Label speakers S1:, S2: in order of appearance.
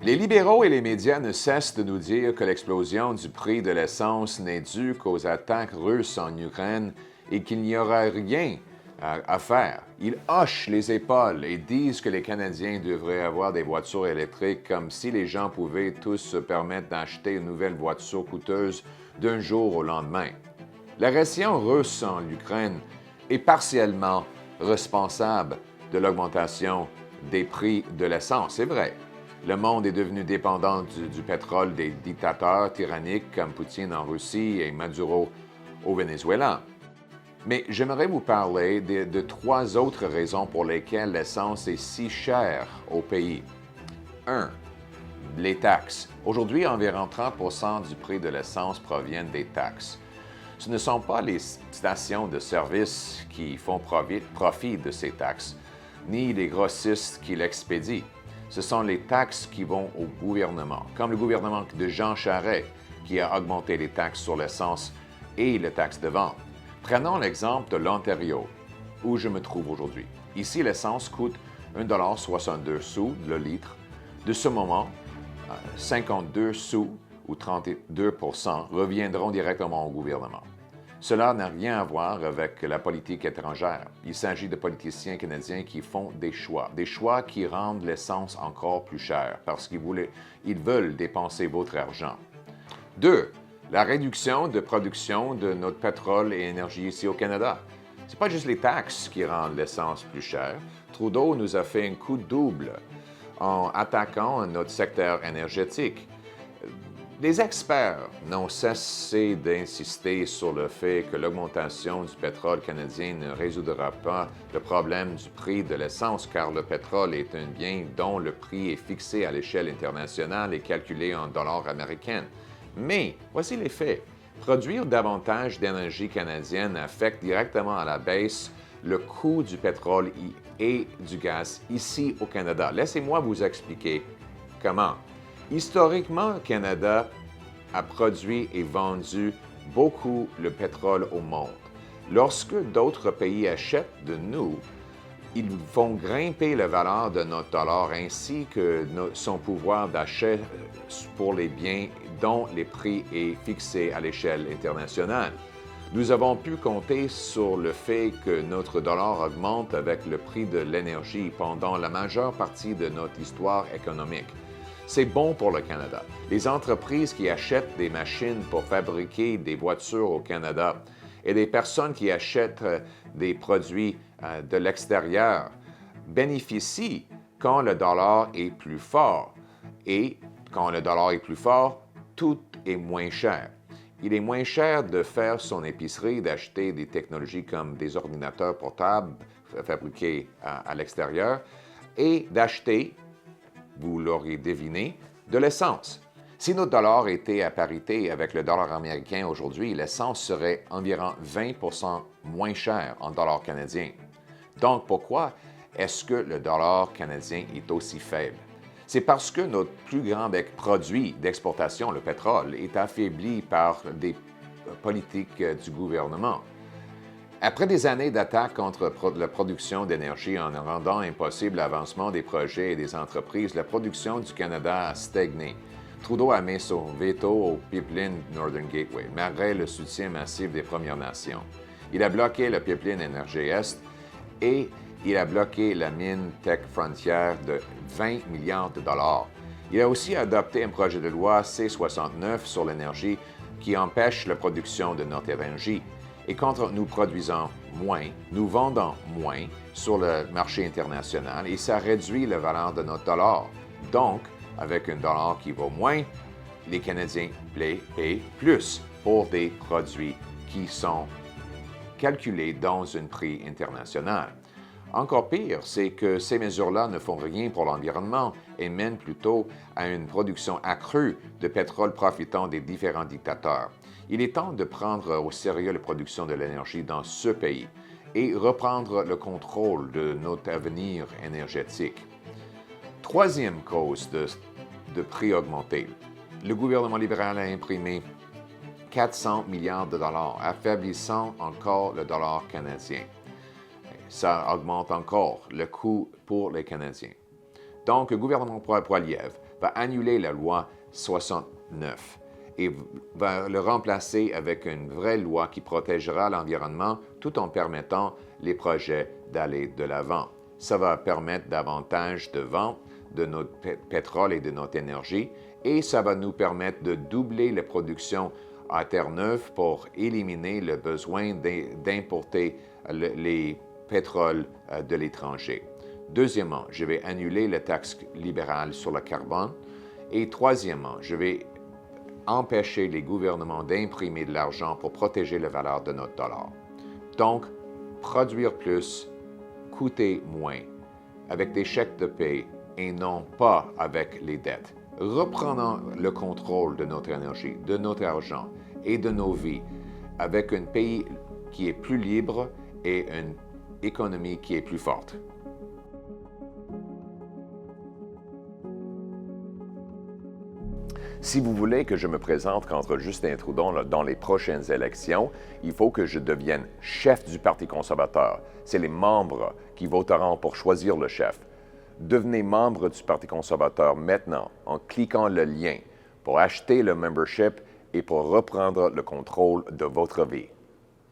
S1: Les libéraux et les médias ne cessent de nous dire que l'explosion du prix de l'essence n'est due qu'aux attaques russes en Ukraine et qu'il n'y aura rien à faire. Ils hochent les épaules et disent que les Canadiens devraient avoir des voitures électriques comme si les gens pouvaient tous se permettre d'acheter une nouvelle voiture coûteuse d'un jour au lendemain. L'agression russe en Ukraine est partiellement responsable de l'augmentation des prix de l'essence, c'est vrai. Le monde est devenu dépendant du pétrole des dictateurs tyranniques comme Poutine en Russie et Maduro au Venezuela. Mais j'aimerais vous parler de trois autres raisons pour lesquelles l'essence est si chère au pays. 1. Les taxes. Aujourd'hui, environ 30 du prix de l'essence proviennent des taxes. Ce ne sont pas les stations de service qui font profit de ces taxes, ni les grossistes qui l'expédient. Ce sont les taxes qui vont au gouvernement, comme le gouvernement de Jean Charest, qui a augmenté les taxes sur l'essence et les taxes de vente. Prenons l'exemple de l'Ontario, où je me trouve aujourd'hui. Ici, l'essence coûte 1,62 $ le litre. De ce moment, 52 sous ou 32 reviendront directement au gouvernement. Cela n'a rien à voir avec la politique étrangère. Il s'agit de politiciens canadiens qui font des choix qui rendent l'essence encore plus chère parce qu'ils veulent dépenser votre argent. 2. La réduction de production de notre pétrole et énergie ici au Canada. Ce n'est pas juste les taxes qui rendent l'essence plus chère. Trudeau nous a fait un coup double en attaquant notre secteur énergétique. Les experts n'ont cessé d'insister sur le fait que l'augmentation du pétrole canadien ne résoudra pas le problème du prix de l'essence car le pétrole est un bien dont le prix est fixé à l'échelle internationale et calculé en dollars américains. Mais voici les faits. Produire davantage d'énergie canadienne affecte directement à la baisse le coût du pétrole et du gaz ici au Canada. Laissez-moi vous expliquer comment. Historiquement, le Canada a produit et vendu beaucoup le pétrole au monde. Lorsque d'autres pays achètent de nous, ils font grimper la valeur de notre dollar ainsi que son pouvoir d'achat pour les biens dont le prix est fixé à l'échelle internationale. Nous avons pu compter sur le fait que notre dollar augmente avec le prix de l'énergie pendant la majeure partie de notre histoire économique. C'est bon pour le Canada. Les entreprises qui achètent des machines pour fabriquer des voitures au Canada et des personnes qui achètent des produits de l'extérieur bénéficient quand le dollar est plus fort. Et quand le dollar est plus fort, tout est moins cher. Il est moins cher de faire son épicerie, d'acheter des technologies comme des ordinateurs portables fabriqués à l'extérieur et d'acheter, vous l'aurez deviné, de l'essence. Si notre dollar était à parité avec le dollar américain aujourd'hui, l'essence serait environ 20 moins cher en dollars canadiens. Donc, pourquoi est-ce que le dollar canadien est aussi faible? C'est parce que notre plus grand produit d'exportation, le pétrole, est affaibli par des politiques du gouvernement. Après des années d'attaques contre la production d'énergie en rendant impossible l'avancement des projets et des entreprises, la production du Canada a stagné. Trudeau a mis son veto au pipeline Northern Gateway, malgré le soutien massif des Premières Nations. Il a bloqué le pipeline Énergie Est et il a bloqué la mine Tech Frontier de 20 milliards de dollars. Il a aussi adopté un projet de loi C-69 sur l'énergie qui empêche la production de notre énergie. Et quand nous produisons moins, nous vendons moins sur le marché international et ça réduit la valeur de notre dollar. Donc, avec un dollar qui vaut moins, les Canadiens payent plus pour des produits qui sont calculés dans un prix international. Encore pire, c'est que ces mesures-là ne font rien pour l'environnement et mènent plutôt à une production accrue de pétrole profitant des différents dictateurs. Il est temps de prendre au sérieux la production de l'énergie dans ce pays et reprendre le contrôle de notre avenir énergétique. Troisième cause de prix augmentés. Le gouvernement libéral a imprimé 400 milliards de dollars, affaiblissant encore le dollar canadien. Ça augmente encore le coût pour les Canadiens. Donc, le gouvernement Poilievre va annuler la loi 69 et va le remplacer avec une vraie loi qui protégera l'environnement tout en permettant les projets d'aller de l'avant. Ça va permettre davantage de ventes de notre pétrole et de notre énergie et ça va nous permettre de doubler la production à Terre-Neuve pour éliminer le besoin d'importer les pétroles de l'étranger. Deuxièmement, je vais annuler la taxe libérale sur le carbone. Et troisièmement, je vais empêcher les gouvernements d'imprimer de l'argent pour protéger la valeur de notre dollar. Donc, produire plus, coûter moins, avec des chèques de paie et non pas avec les dettes. Reprenons le contrôle de notre énergie, de notre argent et de nos vies avec un pays qui est plus libre et une économie qui est plus forte.
S2: Si vous voulez que je me présente contre Justin Trudeau dans les prochaines élections, il faut que je devienne chef du Parti conservateur. C'est les membres qui voteront pour choisir le chef. Devenez membre du Parti conservateur maintenant en cliquant le lien pour acheter le membership et pour reprendre le contrôle de votre vie.